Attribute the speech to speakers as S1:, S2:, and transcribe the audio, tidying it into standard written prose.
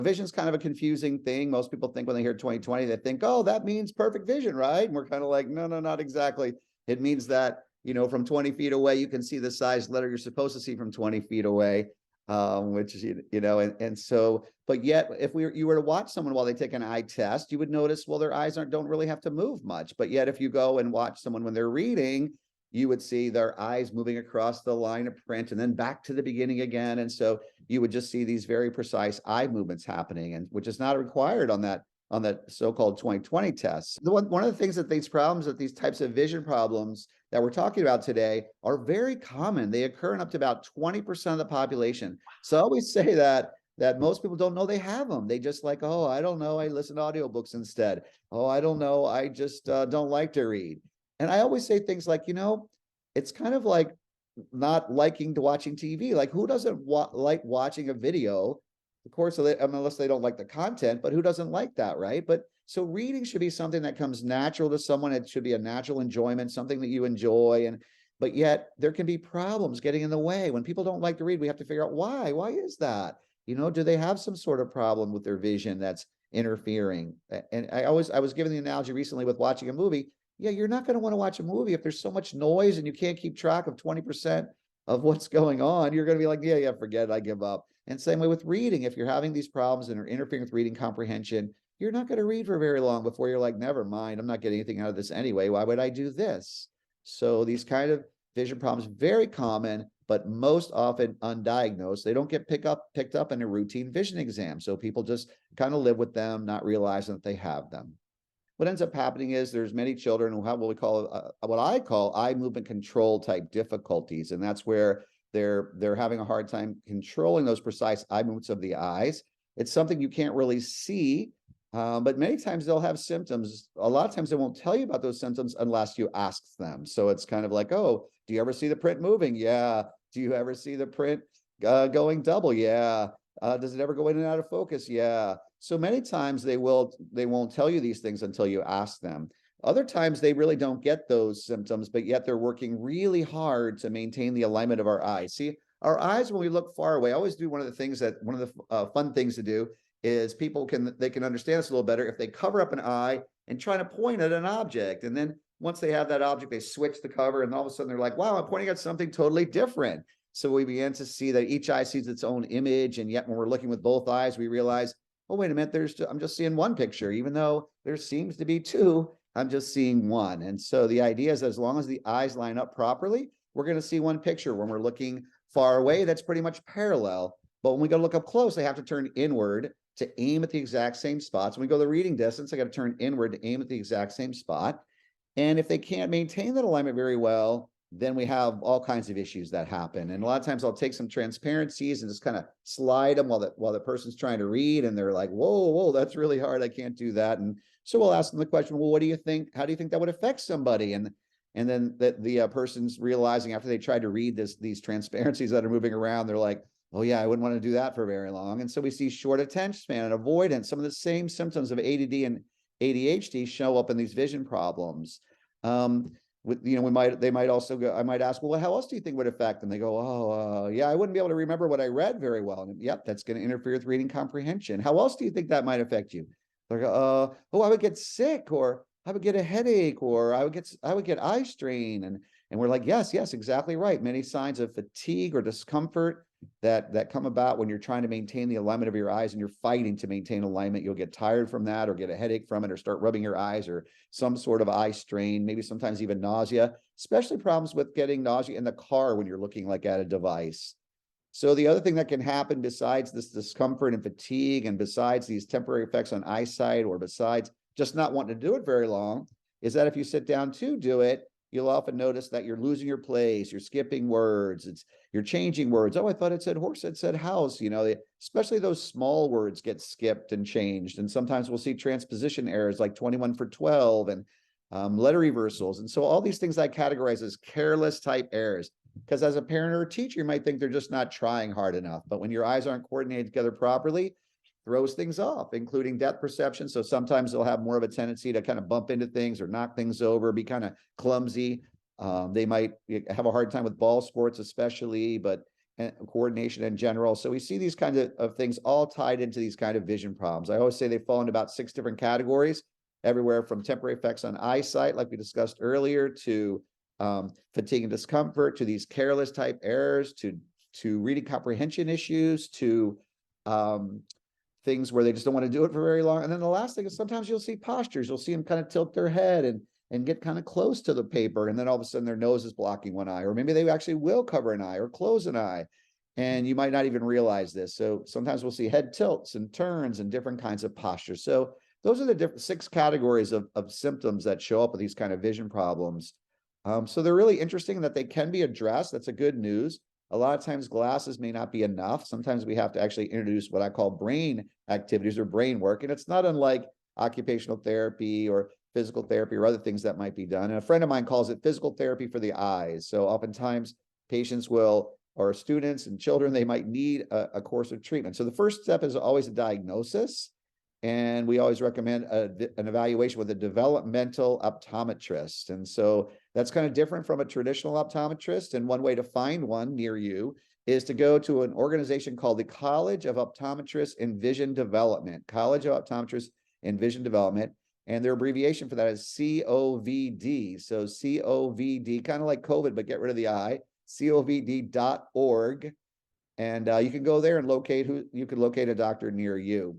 S1: Vision's kind of a confusing thing. Most people think when they hear 20/20, they think, oh, that means perfect vision, right? And we're kind of like, no, no, not exactly. It means that, from 20 feet away, you can see the size letter you're supposed to see from 20 feet away, which is, and so, but yet, if you were to watch someone while they take an eye test, you would notice, well, their eyes don't really have to move much. But yet, if you go and watch someone when they're reading, you would see their eyes moving across the line of print and then back to the beginning again. And so you would just see these very precise eye movements happening, and which is not required on that so-called 20/20 test. One of the things that these types of vision problems that we're talking about today are very common. They occur in up to about 20% of the population. So I always say that most people don't know they have them. They just like, oh, I don't know, I listen to audiobooks instead. Oh, I don't know, I just don't like to read. And I always say things like, it's kind of like not liking to watching TV. Like, who doesn't like watching a video? Of course, unless they don't like the content, but who doesn't like that, right? But so reading should be something that comes natural to someone. It should be a natural enjoyment, something that you enjoy. But yet there can be problems getting in the way. When people don't like to read, we have to figure out why. Why is that? Do they have some sort of problem with their vision that's interfering? And I was given the analogy recently with watching a movie. Yeah, you're not going to want to watch a movie if there's so much noise and you can't keep track of 20% of what's going on. You're going to be like, yeah, forget it, I give up. And same way with reading. If you're having these problems and are interfering with reading comprehension, you're not going to read for very long before you're like, never mind, I'm not getting anything out of this anyway. Why would I do this? So these kind of vision problems, very common, but most often undiagnosed. They don't get picked up in a routine vision exam. So people just kind of live with them, not realizing that they have them. What ends up happening is there's many children who have what I call eye movement control type difficulties, and that's where they're having a hard time controlling those precise eye movements of the eyes. It's something you can't really see, but many times they'll have symptoms. A lot of times they won't tell you about those symptoms unless you ask them. So it's kind of like, oh, do you ever see the print moving? Yeah. Do you ever see the print going double? Yeah. Does it ever go in and out of focus? Yeah. So many times they won't tell you these things until you ask them. Other times they really don't get those symptoms, but yet they're working really hard to maintain the alignment of our eyes. See, our eyes, when we look far away, I always do one of the fun things to do is they can understand us a little better if they cover up an eye and try to point at an object. And then once they have that object, they switch the cover and all of a sudden they're like, wow, I'm pointing at something totally different. So we begin to see that each eye sees its own image. And yet when we're looking with both eyes, we realize, oh, wait a minute, I'm just seeing one picture, even though there seems to be two, I'm just seeing one. And so the idea is that as long as the eyes line up properly, we're going to see one picture. When we're looking far away, that's pretty much parallel. But when we go to look up close, they have to turn inward to aim at the exact same spots. When we go to the reading distance, I got to turn inward to aim at the exact same spot. And if they can't maintain that alignment very well, then we have all kinds of issues that happen. And a lot of times I'll take some transparencies and just kind of slide them while the person's trying to read. And they're like, whoa, that's really hard. I can't do that. And so we'll ask them the question, well, what do you think? How do you think that would affect somebody? And then the person's realizing after they tried to read these transparencies that are moving around, they're like, oh yeah, I wouldn't want to do that for very long. And so we see short attention span and avoidance. Some of the same symptoms of ADD and ADHD show up in these vision problems. They might also go, I might ask, well, how else do you think would affect them? They go, yeah, I wouldn't be able to remember what I read very well. And yep, that's going to interfere with reading comprehension. How else do you think that might affect you? They go, I would get sick, or I would get a headache, or I would get eye strain. And we're like, yes, exactly right. Many signs of fatigue or discomfort that come about when you're trying to maintain the alignment of your eyes and you're fighting to maintain alignment. You'll get tired from that, or get a headache from it, or start rubbing your eyes, or some sort of eye strain, maybe sometimes even nausea, especially problems with getting nausea in the car when you're looking like at a device. So the other thing that can happen besides this discomfort and fatigue, and besides these temporary effects on eyesight, or besides just not wanting to do it very long, is that if you sit down to do it, you'll often notice that you're losing your place, you're skipping words, you're changing words. Oh, I thought it said horse, it said house. Especially those small words get skipped and changed. And sometimes we'll see transposition errors like 21 for 12 and letter reversals. And so all these things I categorize as careless type errors, because as a parent or a teacher, you might think they're just not trying hard enough. But when your eyes aren't coordinated together properly, throws things off, including depth perception. So sometimes they'll have more of a tendency to kind of bump into things or knock things over, be kind of clumsy. They might have a hard time with ball sports, especially, but and coordination in general. So we see these kinds of things all tied into these kind of vision problems. I always say they fall into about 6 different categories, everywhere from temporary effects on eyesight, like we discussed earlier, to fatigue and discomfort, to these careless type errors, to reading comprehension issues, to things where they just don't want to do it for very long. And then the last thing is sometimes you'll see postures. You'll see them kind of tilt their head and get kind of close to the paper. And then all of a sudden their nose is blocking one eye, or maybe they actually will cover an eye or close an eye. And you might not even realize this. So sometimes we'll see head tilts and turns and different kinds of postures. So those are the different 6 categories of symptoms that show up with these kind of vision problems. So they're really interesting that they can be addressed. That's a good news. A lot of times glasses may not be enough. Sometimes we have to actually introduce what I call brain activities or brain work. And it's not unlike occupational therapy or physical therapy or other things that might be done. And a friend of mine calls it physical therapy for the eyes. So oftentimes patients will, or students and children, they might need a course of treatment. So the first step is always a diagnosis. And we always recommend an evaluation with a developmental optometrist. And so that's kind of different from a traditional optometrist. And one way to find one near you is to go to an organization called the College of Optometrists in Vision Development, College of Optometrists in Vision Development. And their abbreviation for that is COVD. So COVD, kind of like COVID, but get rid of the I, COVD.org. And you can go there and locate a doctor near you.